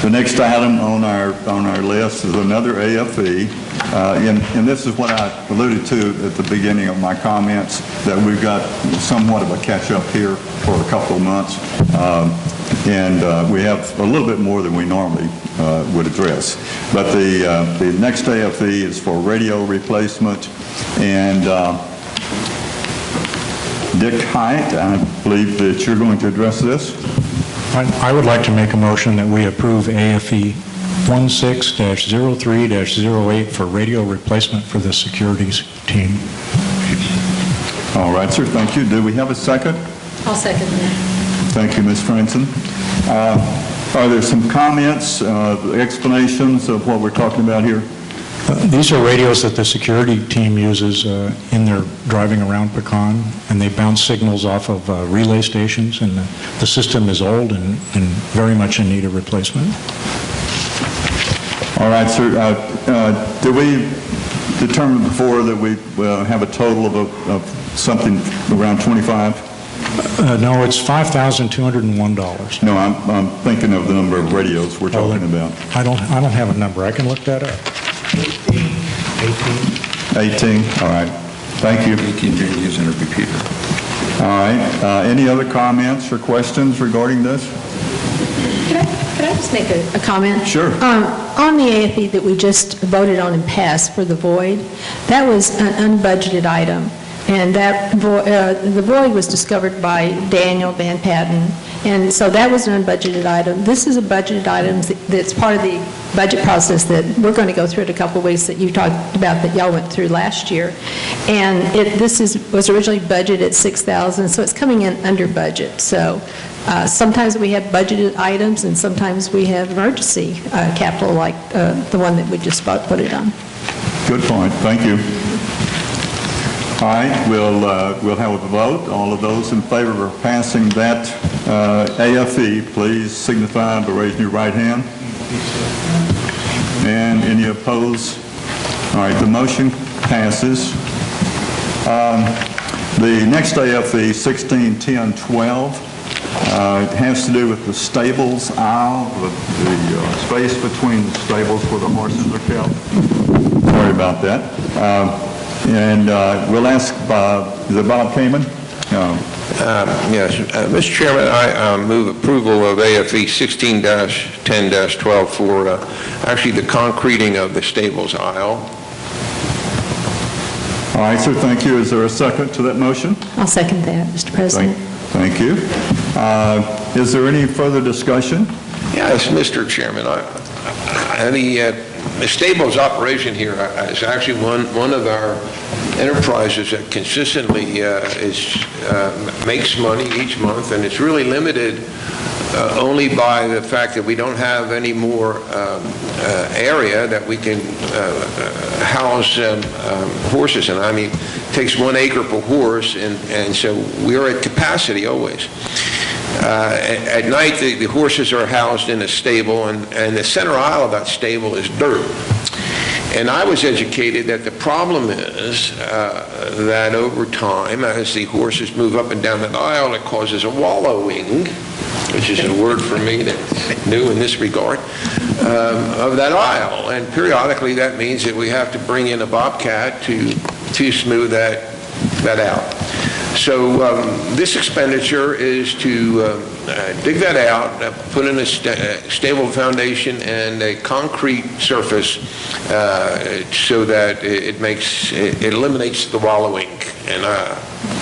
The next item on our list is another AFE, and this is what I alluded to at the beginning of my comments, that we've got somewhat of a catch-up here for a couple of months, and we have a little bit more than we normally would address. But the next AFE is for radio replacement, and Dick Hyatt, I believe that you're going to address this. I would like to make a motion that we approve AFE 16-03-08 for radio replacement for the securities team. All right, sir, thank you. Do we have a second? I'll second that. Thank you, Ms. Franson. Are there some comments, explanations of what we're talking about here? These are radios that the security team uses in their driving around Pecan, and they bounce signals off of relay stations, and the system is old and very much in need of replacement. All right, sir. Did we determine before that we have a total of something around 25? No, it's $5,201. No, I'm thinking of the number of radios we're talking about. I don't have a number. I can look that up. 18, all right. Thank you. 18 radios and a repeater. All right. Any other comments or questions regarding this? Could I just make a comment? Sure. On the AFE that we just voted on and passed for the void, that was an unbudgeted item, and that the void was discovered by Daniel Van Patten, And so that was an unbudgeted item. This is a budgeted item that's part of the budget process that we're going to go through it a couple of ways that you talked about that y'all went through last year. And was originally budgeted at $6,000, so it's coming in under budget. So sometimes we have budgeted items, and sometimes we have emergency capital, like the one that we just put it on. Good point. Thank you. All right, we'll have a vote. All of those in favor of passing that AFE, please signify by raising your right hand. And any opposed? All right, the motion passes. The next AFE, 161012, has to do with the stables aisle, the space between the stables where the horses are kept. Sorry about that. And we'll ask, is it Bob Kamen? Yes. Mr. Chairman, I move approval of AFE 16-10-12 for actually the concreting of the stables aisle. All right, sir, thank you. Is there a second to that motion? I'll second that, Mr. President. Thank you. Is there any further discussion? Yes, Mr. Chairman. The stables operation here is actually one of our enterprises that consistently makes money each month, and it's really limited only by the fact that we don't have any more area that we can house horses in. I mean, it takes 1 acre per horse, and so we're at capacity always. At night, the horses are housed in a stable, and the center aisle of that stable is dirt. And I was educated that the problem is that over time, as the horses move up and down that aisle, it causes a wallowing, which is a word for me that's new in this regard, of that aisle. And periodically, that means that we have to bring in a bobcat to smooth that out. So this expenditure is to dig that out, put in a stable foundation and a concrete surface so that it eliminates the wallowing. And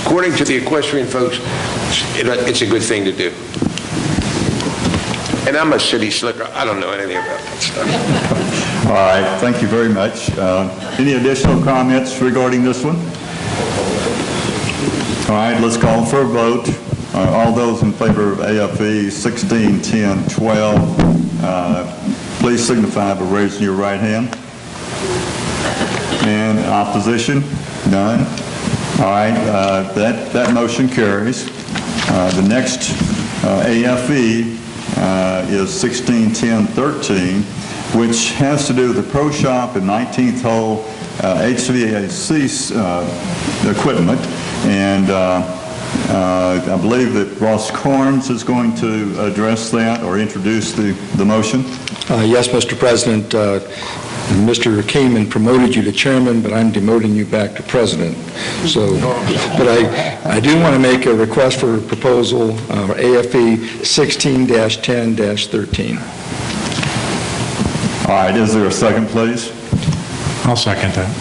according to the equestrian folks, it's a good thing to do. And I'm a city slicker. I don't know anything about that stuff. All right, thank you very much. Any additional comments regarding this one? All right, let's call for a vote. All those in favor of AFE 161012, please signify by raising your right hand. And opposition? None. All right, that motion carries. The next AFE is 161013, which has to do with the pro shop and 19th hole HVAC equipment. And I believe that Ross Corns is going to address that or introduce the motion. Yes, Mr. President. Mr. Kamen promoted you to chairman, but I'm demoting you back to president. So, but I do want to make a request for a proposal, AFE 16-10-13. All right, is there a second, please? I'll second that.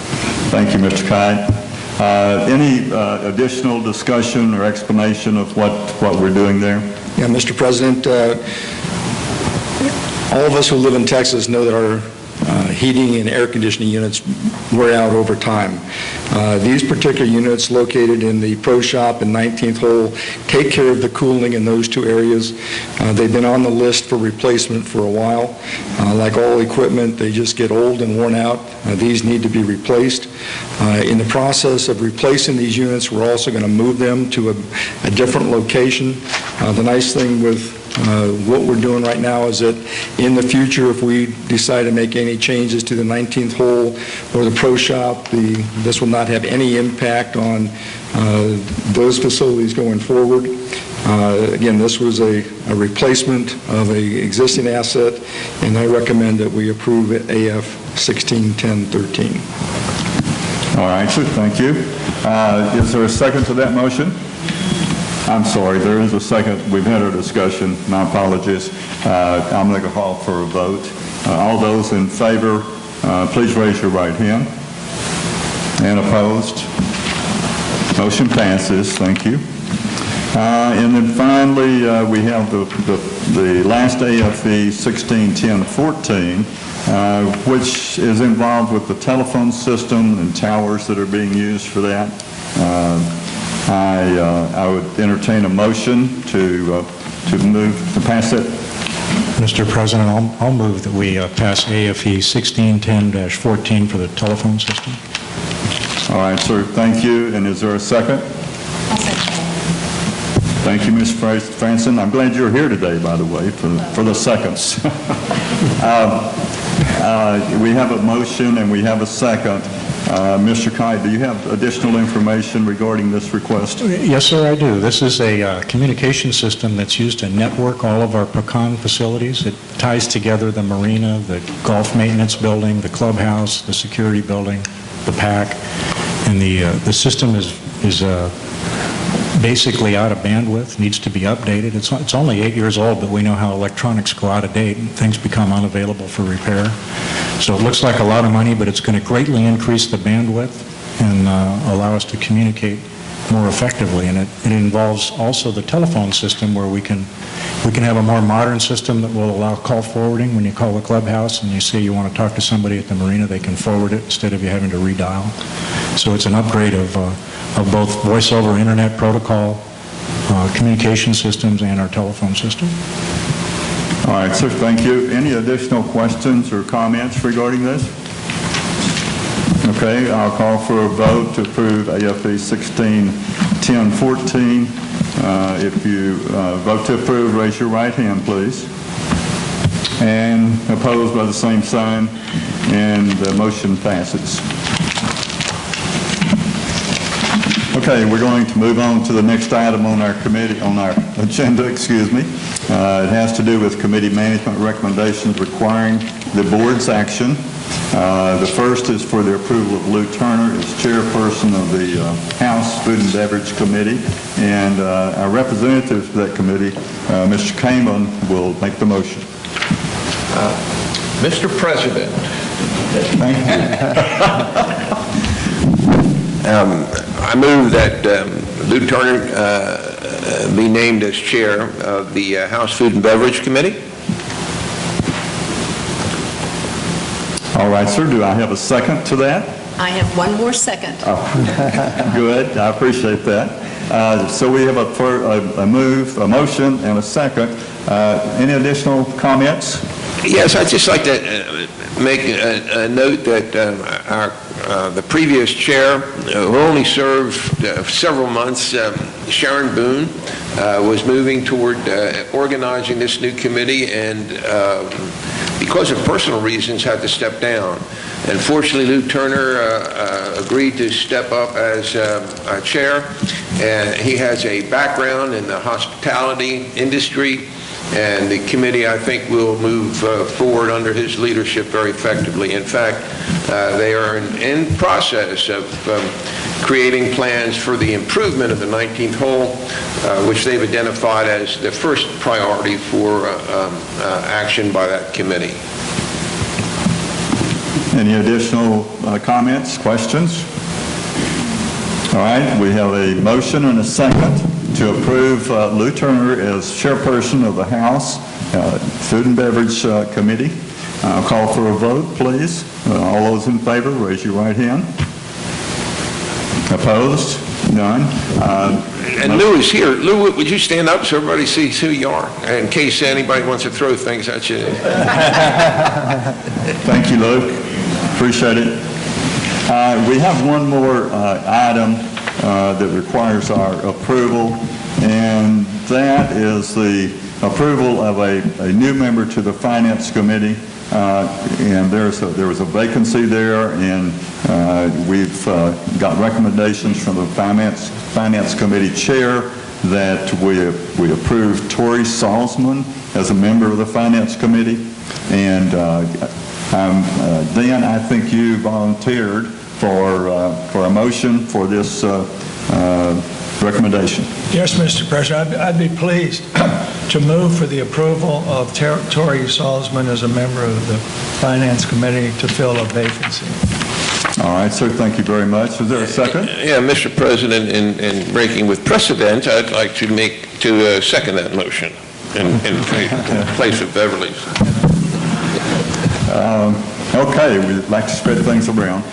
Thank you, Mr. Kite. Any additional discussion or explanation of what we're doing there? Yeah, Mr. President, all of us who live in Texas know that our heating and air conditioning units wear out over time. These particular units located in the pro shop and 19th hole take care of the cooling in those two areas. They've been on the list for replacement for a while. Like all equipment, they just get old and worn out. These need to be replaced. In the process of replacing these units, we're also going to move them to a different location. The nice thing with what we're doing right now is that in the future, if we decide to make any changes to the 19th hole or the pro shop, this will not have any impact on those facilities going forward. Again, this was a replacement of an existing asset, and I recommend that we approve AF 16-10-13. All right, sir, thank you. Is there a second to that motion? I'm sorry, there is a second. We've had our discussion. My apologies. I'm going to call for a vote. All those in favor, please raise your right hand. And opposed? Motion passes. Thank you. And then finally, we have the last AFE 161014, which is involved with the telephone system and towers that are being used for that. I would entertain a motion to pass it. Mr. President, I'll move that we pass AFE 1610-14 for the telephone system. All right, sir, thank you. And is there a second? I'll second. Thank you, Ms. Franson. I'm glad you're here today, by the way, for the seconds. We have a motion and we have a second. Mr. Kite, do you have additional information regarding this request? Yes, sir, I do. This is a communication system that's used to network all of our pecan facilities. It ties together the marina, the golf maintenance building, the clubhouse, the security building, the PAC, and the system is basically out of bandwidth, needs to be updated. It's only 8 years old, but we know how electronics go out of date and things become unavailable for repair. So it looks like a lot of money, but it's going to greatly increase the bandwidth and allow us to communicate more effectively. And it involves also the telephone system, where we can have a more modern system that will allow call forwarding. When you call the clubhouse and you say you want to talk to somebody at the marina, they can forward it instead of you having to redial. So it's an upgrade of both voice over internet protocol, communication systems, and our telephone system. All right, sir, thank you. Any additional questions or comments regarding this? Okay, I'll call for a vote to approve AFE 161014. If you vote to approve, raise your right hand, please. And opposed by the same sign, and the motion passes. Okay, we're going to move on to the next item on our agenda, excuse me. It has to do with committee management recommendations requiring the board's action. The first is for the approval of Lou Turner as chairperson of the House Food and Beverage Committee, and our representative to that committee, Mr. Kamen, will make the motion. Mr. President. Thank you. I move that Lou Turner be named as chair of the House Food and Beverage Committee. All right, sir. Do I have a second to that? I have one more second. Oh, good. I appreciate that. So we have a motion, and a second. Any additional comments? Yes, I'd just like to make a note that the previous chair, who only served several months, Sharon Boone, was moving toward organizing this new committee, and because of personal reasons had to step down. And fortunately, Lou Turner agreed to step up as chair, and he has a background in the hospitality industry, and the committee, I think, will move forward under his leadership very effectively. In fact, they are in process of creating plans for the improvement of the 19th hole, which they've identified as the first priority for action by that committee. Any additional comments, questions? All right, we have a motion and a second to approve Lou Turner as chairperson of the House Food and Beverage Committee. I'll call for a vote, please. All those in favor, raise your right hand. Opposed? None. And Lou is here. Lou, would you stand up so everybody sees who you are, in case anybody wants to throw things at you? Thank you, Lou. Appreciate it. We have one more item that requires our approval, and that is the approval of a new member to the Finance Committee. And there was a vacancy there, and we've got recommendations from the Finance Committee Chair that we approve Tori Salzman as a member of the Finance Committee. And Dan, I think you volunteered for a motion for this recommendation. Yes, Mr. President, I'd be pleased to move for the approval of Tori Salzman as a member of the Finance Committee to fill a vacancy. All right, sir, thank you very much. Is there a second? Yeah, Mr. President, in breaking with precedent, I'd like to second that motion in place of Beverly's. Okay, we'd like to spread things around.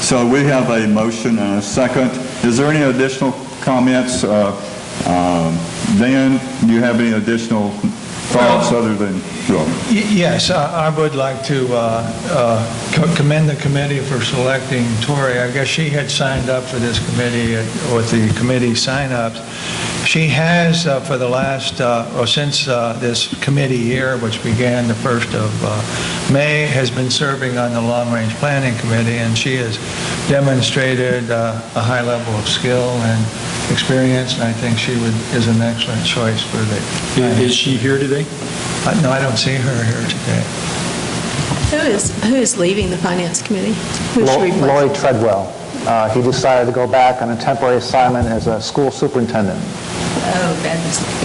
So we have a motion and a second. Is there any additional comments? Dan, do you have any additional thoughts other than... Yes, I would like to commend the committee for selecting Tori. I guess she had signed up for this committee with the committee sign-ups. She has, for the last, since this committee year, which began the 1st of May, has been serving on the Long Range Planning Committee, and she has demonstrated a high level of skill and experience, and I think she is an excellent choice for the... Is she here today? No, I don't see her here today. Who is leaving the Finance Committee? Who's replacing? Lori Treadwell. He decided to go back on a temporary assignment as a school superintendent. Oh, bad mistake.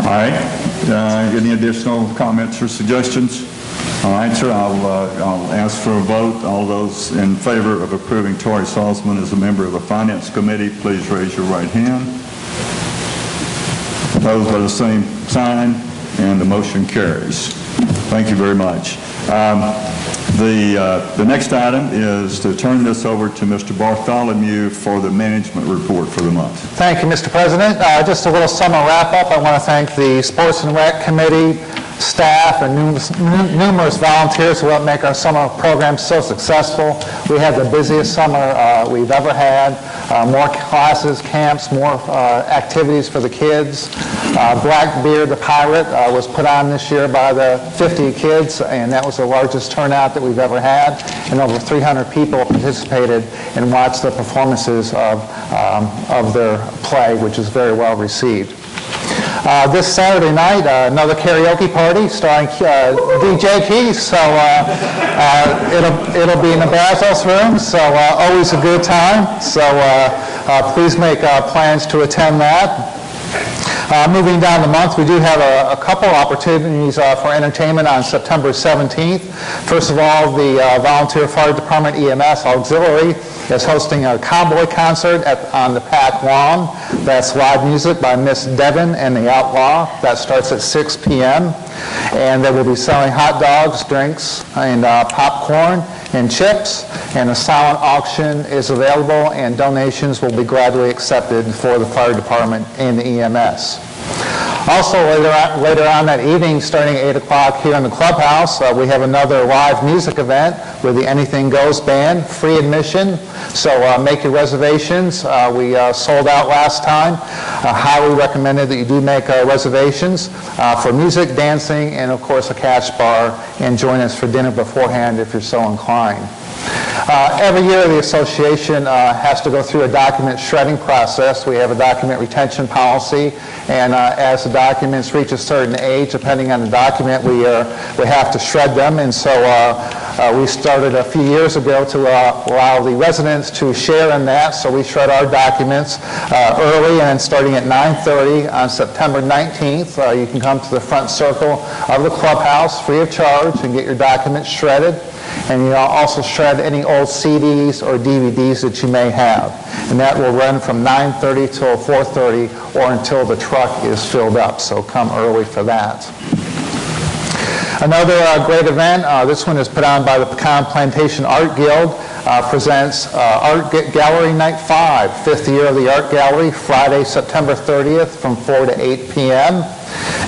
All right. Any additional comments or suggestions? All right, sir, I'll ask for a vote. All those in favor of approving Tori Salzman as a member of the Finance Committee, please raise your right hand. Opposed by the same sign, and the motion carries. Thank you very much. The next item is to turn this over to Mr. Bartholomew for the management report for the month. Thank you, Mr. President. Just a little summer wrap-up. I want to thank the Sports and Rec Committee, staff, and numerous volunteers who helped make our summer program so successful. We had the busiest summer we've ever had. More classes, camps, more activities for the kids. Blackbeard the Pirate was put on this year by the 50 kids, and that was the largest turnout that we've ever had. And over 300 people participated and watched the performances of their play, which is very well received. This Saturday night, another karaoke party starring DJ Keys, so it'll be in the Brazos room, so always a good time. So please make plans to attend that. Moving down the month, we do have a couple opportunities for entertainment on September 17th. First of all, the Volunteer Fire Department EMS Auxiliary is hosting a cowboy concert on the PAC lawn. That's live music by Miss Devon and the Outlaw. That starts at 6 p.m. And they will be selling hot dogs, drinks, and popcorn and chips. And a silent auction is available, and donations will be gladly accepted for the fire department and the EMS. Also, later on that evening, starting at 8 o'clock here in the clubhouse, we have another live music event with the Anything Goes Band, free admission. So make your reservations. We sold out last time. Highly recommended that you do make reservations for music, dancing, and of course a cash bar, and join us for dinner beforehand if you're so inclined. Every year the association has to go through a document shredding process. We have a document retention policy, and as the documents reach a certain age, depending on the document, we have to shred them. And so we started a few years ago to allow the residents to share in that. So we shred our documents early, and starting at 9:30 on September 19th, you can come to the front circle of the clubhouse free of charge and get your documents shredded. And you also shred any old CDs or DVDs that you may have. And that will run from 9:30 till 4:30 or until the truck is filled up. So come early for that. Another great event, this one is put on by the Pecan Plantation Art Guild, presents Art Gallery Night 5, 5th year of the Art Gallery, Friday, September 30th from 4 to 8 p.m.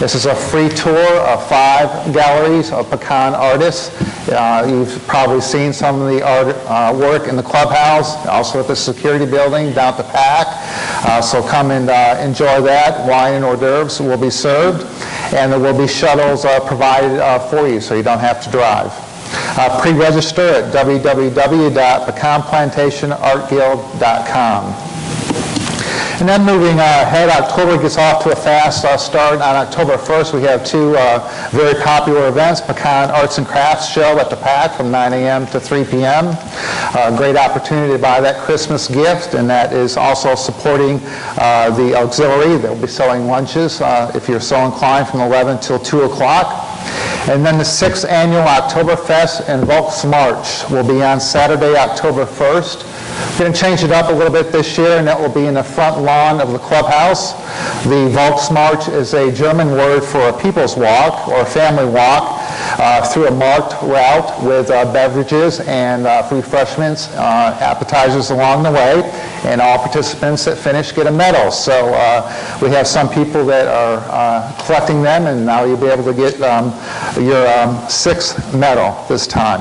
This is a free tour of 5 galleries of pecan artists. You've probably seen some of the art work in the clubhouse, also at the security building down at the PAC. So come and enjoy that. Wine and hors d'oeuvres will be served, and there will be shuttles provided for you, so you don't have to drive. Pre-register at www.pecanplantationartguild.com. And then moving ahead, October gets off to a fast start. On October 1st, we have 2 very popular events, Pecan Arts and Crafts Show at the PAC from 9 a.m. to 3 p.m. A great opportunity to buy that Christmas gift, and that is also supporting the auxiliary. They'll be selling lunches if you're so inclined from 11 till 2 o'clock. And then the 6th Annual Oktoberfest and Volksmarch will be on Saturday, October 1st. We're going to change it up a little bit this year, and that will be in the front lawn of the clubhouse. The Volksmarch is a German word for a people's walk or a family walk through a marked route with beverages and refreshments, appetizers along the way, and all participants that finish get a medal. So we have some people that are collecting them, and now you'll be able to get your 6th medal this time.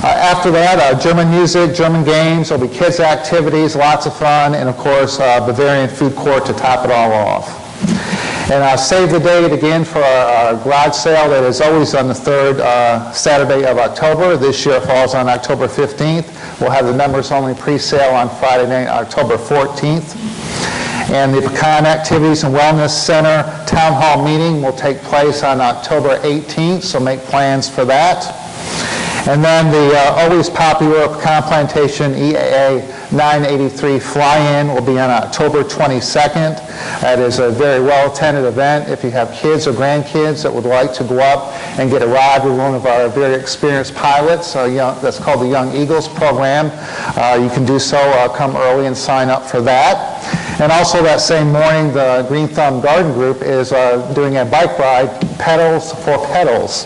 After that, German music, German games, there'll be kids' activities, lots of fun, and of course, Bavarian food court to top it all off. And save the date again for our garage sale that is always on the 3rd Saturday of October. This year it falls on October 15th. We'll have the members-only pre-sale on Friday night, October 14th. And the Pecan Activities and Wellness Center Town Hall meeting will take place on October 18th, so make plans for that. And then the always popular Pecan Plantation EAA 983 fly-in will be on October 22nd. That is a very well-attended event. If you have kids or grandkids that would like to go up and get a ride with one of our very experienced pilots, that's called the Young Eagles program, you can do so. Come early and sign up for that. And also that same morning, the Green Thumb Garden Group is doing a bike ride, Pedals for Pedals.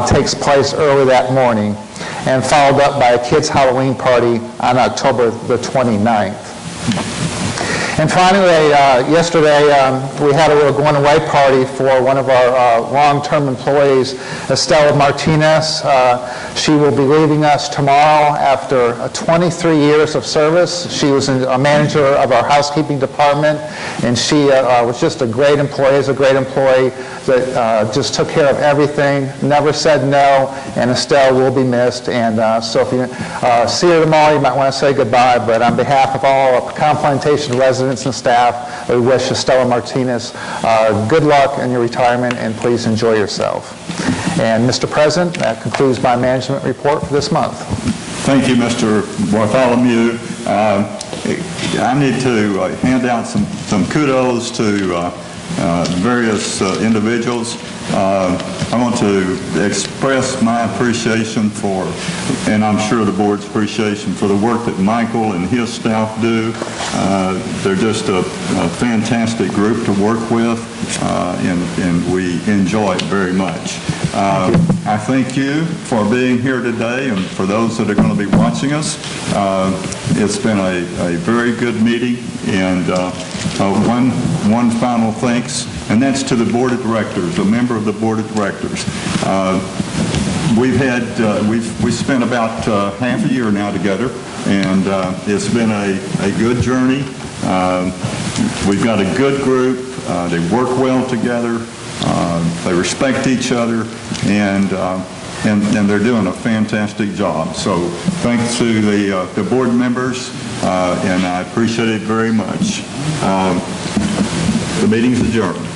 Takes place early that morning, and followed up by a kids' Halloween party on October the 29th. And finally, yesterday, we had a little going-away party for one of our long-term employees, Estella Martinez. She will be leaving us tomorrow after 23 years of service. She was a manager of our housekeeping department, and she was just a great employee, that just took care of everything, never said no, and Estelle will be missed. And so if you see her tomorrow, you might want to say goodbye, but on behalf of all of Pecan Plantation residents and staff, we wish Estella Martinez good luck in your retirement, and please enjoy yourself. And Mr. President, that concludes my management report for this month. Thank you, Mr. Bartholomew. I need to hand out some kudos to various individuals. I want to express my appreciation for, and I'm sure the board's appreciation for the work that Michael and his staff do. They're just a fantastic group to work with, and we enjoy it very much. I thank you for being here today, and for those that are going to be watching us. It's been a very good meeting, and one final thanks, and that's to the Board of Directors, a member of the Board of Directors. We've spent about half a year now together, and it's been a good journey. We've got a good group. They work well together. They respect each other, and they're doing a fantastic job. So thanks to the board members, and I appreciate it very much. The meeting's adjourned.